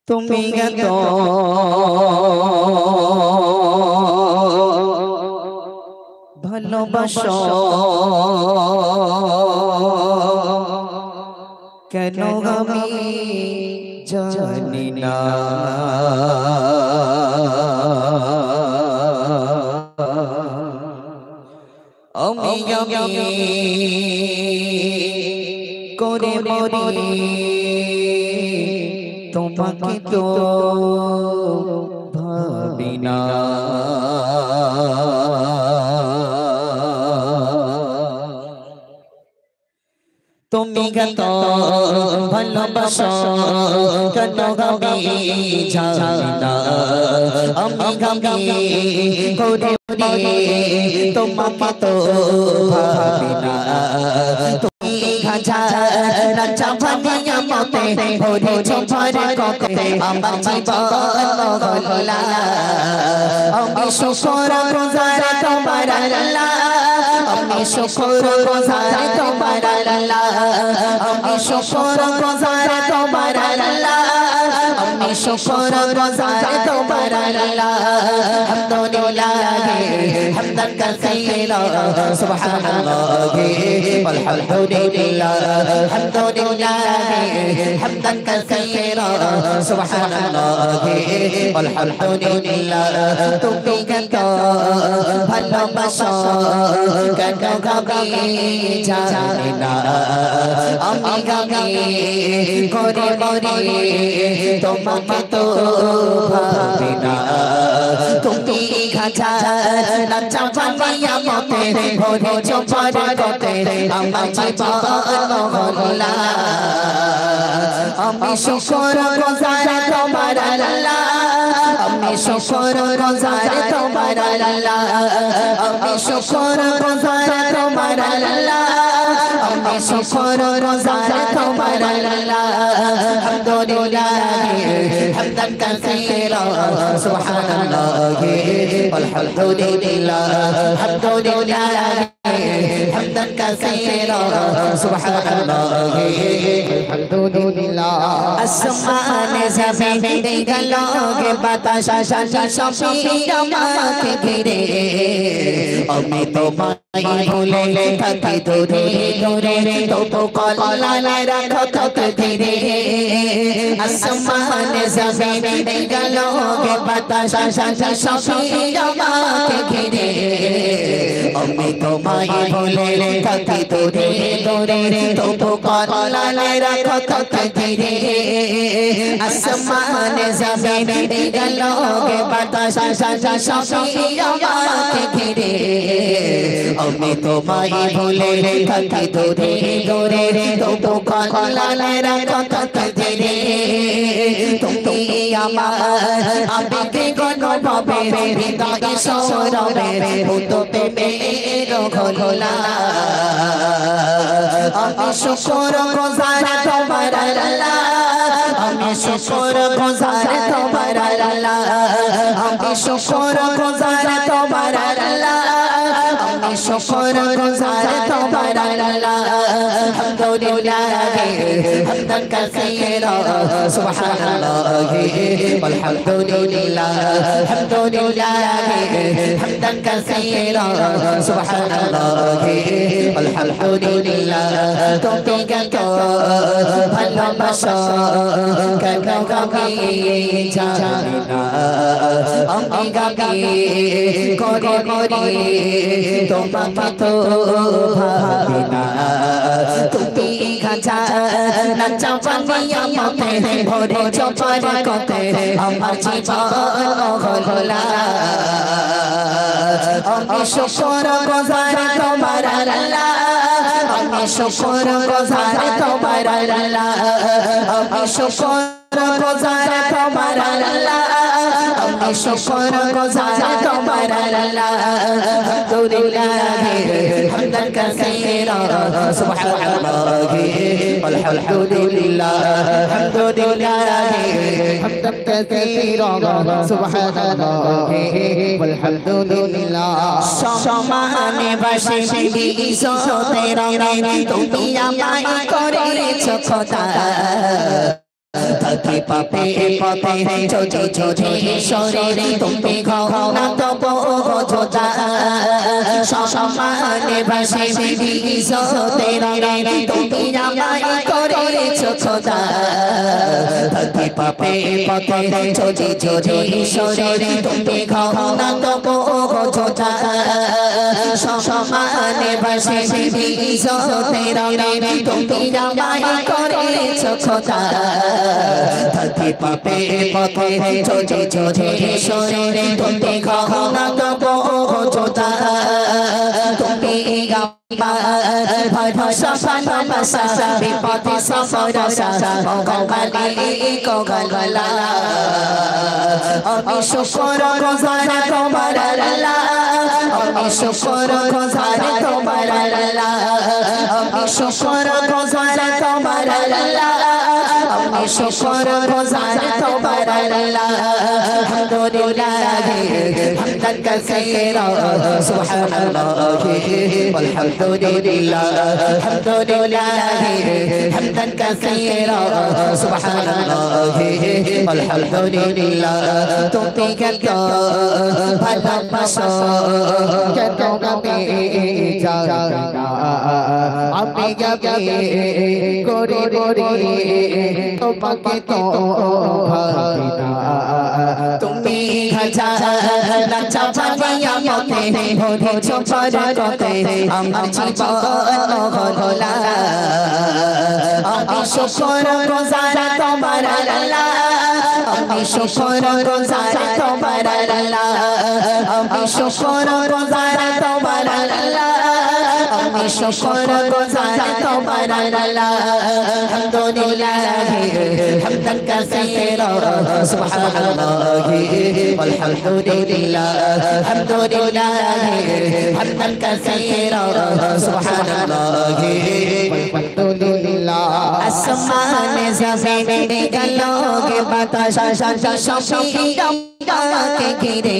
তুমি এত ভালোবাসো কেন আমি জানি না। আমি করে মরি তোমাকে তো ভাবি না। তুমি কত ভালোবাসো কেন আমি জানি না। আমি করে মরি তোমাকে তো ভাবি না। তুমি হাজার চাঁদিয়া মতে ভরে ঝরে কতে আমার জীবন হলা। আমি শুকর গুজার তোমার আল্লাহ, আমি শুকর গুজার তোমার আল্লাহ, আমি শুকর গুজার তোমার আল্লাহ, আমি শুকর গুজার তোমার আল্লাহ। আলহামদুলিল্লাহ হামদান কাসীরা সুবহানাল্লাহ আলহামদুলিল্লাহ আলহামদুলিল্লাহ হামদান কাসীরা সুবহানাল্লাহ আলহামদুলিল্লাহ। তুমি কত ভালোবাসো কেন আমি জানি না। আমি করে মরি তোমাকে তো ভাবি না। তুমি হাজার চাঁদিয়া মতে ভরে ঝরে কতে আমার জীবন হলা। আমি শুকর গুজার তোমার আল্লাহ, আমি শুকর গুজার তোমার আল্লাহ, আমি শুকর গুজার তোমার আল্লাহ, আমি শুকর গুজার তোমার আল্লাহ। আলহামদুলিল্লাহ হামদান কাসীরা সুবহানাল্লাহ আলহামদুলিল্লাহ আলহামদুলিল্লাহ হামদান কাসীরা সুবহানাল্লাহ আলহামদুলিল্লাহ। আসমানে জমিন গলগে বাতাস সবই আমাকে ঘিরে। আমি তোমায় ভুলে থাকি দূরে দূরে তবু কল্যাণে রাখো তত ধীরে। আসমানে জমিন গলগে বাতাস সবই আমাকে ঘিরে। আমি তোমায় ভুলে থাকি দূরে দূরে তবু কল্যাণে রাখো তত ধীরে। আসমানে জমিন গলগে বাতাস সবই আমাকে ঘিরে। আমি তোমায় ভুলে থাকি দূরে দূরে তবু কল্যাণে রাখো তত ধীরে। তুমি আমার আবেগে গণভাবে হৃদয়ে সৌরভে ভূততে মের ঘোলা। আমি শুকর গুজার তোমার আল্লাহ, আমি শুকর গুজার তোমার আল্লাহ, আমি শুকর গুজার তোমার আল্লাহ, আমি শুকর গুজার তোমার আল্লাহ। আলহামদুলিল্লাহ হামদান কাসীরা সুবহানাল্লাহ আলহামদুলিল্লাহ আলহামদুলিল্লাহ হামদান কাসীরা সুবহানাল্লাহ আলহামদুলিল্লাহ। তুমি কত ভালোবাসো কেন আমি জানি না। আমি করে মরি তোমাকে তো ভাবি না। তুমি হাজার চাঁদিয়া মতে ভরে ঝরে কতে আমার জীবন হলা। আমি শুকর গুজার তোমার আল্লাহ, আমি শুকর গুজার তোমার আল্লাহ, আমি শুকর গুজার তোমার আল্লাহ, আমি শুকর গুজার তোমার আল্লাহ। আলহামদুলিল্লাহ হামদান কাসীরা সুবহানাল্লাহ আলহামদুলিল্লাহ আলহামদুলিল্লাহ হামদান কাসীরা সুবহানাল্লাহ আলহামদুলিল্লাহ। সমানে বসে ইজ্জতের রঙে তুমি আমায় করেছো খোদা। থাকি পাপে পথে চোচে চোচে শরীরে তুমি খাও না তবু যোজা সম্মানে ভাসে ইজ্জতে রে তুমি আমায় করেছো খোদা থাকি পাপে পথে চোচে চোচে শরীরে তুমি খাও না তবু যোজা সম্মানে ভাসে ইজ্জতে রে তুমি আমায় করেছো খোদা থাকি পাপে পথে চোচে চোচে শরীরে তুমি খাও না তবু যোজা তুমি ভাষা ভাষা বিপদে সফর কগলা আমি শুকর গুজার তোমার আল্লাহ আমি শুকর গুজার তোমার আল্লাহ আমি শুকর গুজার তোমার আল্লাহ আমি শুকর গুজার তোমার আল্লাহ আলহামদুলিল্লাহ হামদান কাসীরা সুবহানাল্লাহ আলহামদুলিল্লাহ হামদান কাসীরা সুবহানাল্লাহ আলহামদুলিল্লাহ তুমি কত ভালোবাসো কত গাবে জানা আমি গাবে করে করে তোমাকে তো ভাবিনা তুমি খাজা চাপানিয়া মতে ভরেছো পরকতে আমার জীবন হলা আমি শুকর গুজার তোমার আল্লাহ আমি শুকর গুজার তোমার আল্লাহ আমি শুকর গুজার তোমার আল্লাহ আমি শুকর গুজার তোমার আল্লাহ আলহামদুলিল্লাহ হামদান কাসীরা সুবহানাল্লাহ আলহামদুলিল্লাহ আলহামদুলিল্লাহ হামদান কাসীরা সুবহানাল্লাহ আলহামদুলিল্লাহ আসমানে জমিনে গলোগে বাতাস সবই আমাকে ঘিরে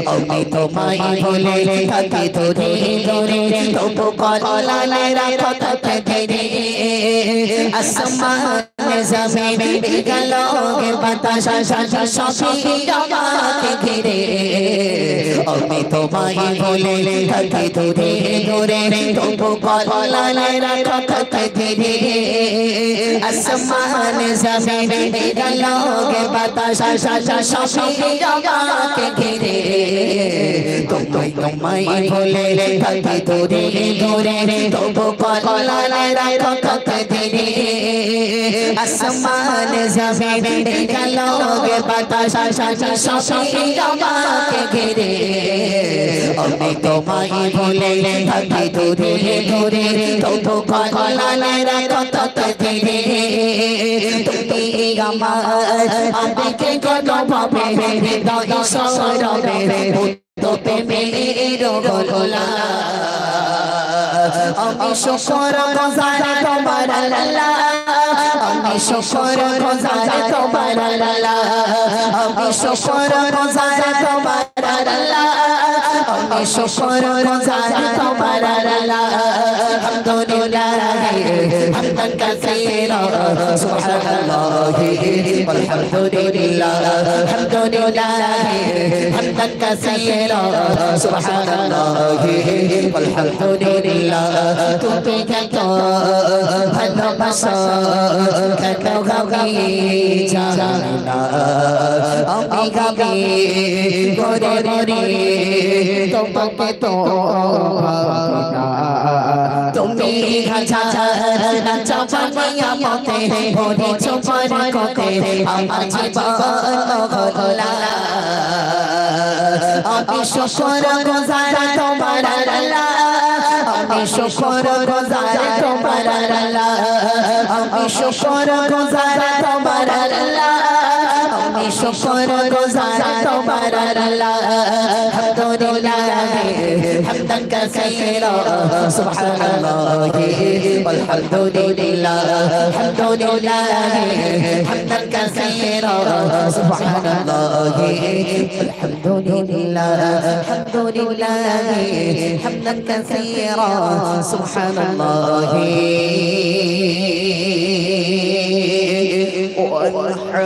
আমি তোমায় ভুলে থাকি দূরে দূরে তবু কলালে রাখো তাকে ধীরে আসমানে জমিনে গলোগে বাতাস সবই আমাকে ঘিরে আমি তোমায় ভুলে থাকি দূরে দূরে তবু কলালে রাখো তাকে ধীরে আসমানে জমিনে গলোগে বাতাস সবই আমাকে ঘিরে তোমায় ভুলে থাকি দূরে দূরে তবু কলালে রাখো তাকে ধীরে আসমান জমিনে গলোগে বাতাস সবই আমাকে ঘিরে আমি তোমায় ভুলে থাকি দূরে দূরে তবু কলালে রাখো তাকে ধীরে তুমি আমার আমাকে কত ভাবে হৃদয় সরবে তোতে মেয়ের গোলা আমি শুকর গুজার তোমার আল্লাহ আমি শুকর গুজার তোমার আল্লাহ আমি শুকর গুজার তোমার আল্লাহ আমি শুকর গুজার তোমার আল্লাহ আলহামদুলিল্লাহ হামদান কাসীরা সুবহানাল্লাহ আলহামদুলিল্লাহ আলহামদুলিল্লাহ হামদান কাসীরা সুবহানাল্লাহ আলহামদুলিল্লাহ তুমি কত ভালোবাসো কত গাবি জানা আমি গাবি করে করে তোমাকে তো ভাবিনা তুমি খাজা চাপানিয়া মতে ভরেছো পরকতে আমার জীবন হলা আমি শুকর গুজার তোমার আল্লাহ আমি শুকর গুজার তোমার আল্লাহ আমি শুকর গুজার তোমার আল্লাহ আমি শুকর গুজার তোমার আল্লাহ আলহামদুলিল্লাহ হামদান কাসীরা সুবহানাল্লাহ আলহামদুলিল্লাহ আলহামদুলিল্লাহ হামদান কাসীরা সুবহানাল্লাহ আলহামদুলিল্লাহ আলহামদুলিল্লাহ হামদান কাসীরা সুবহানাল্লাহ وانحر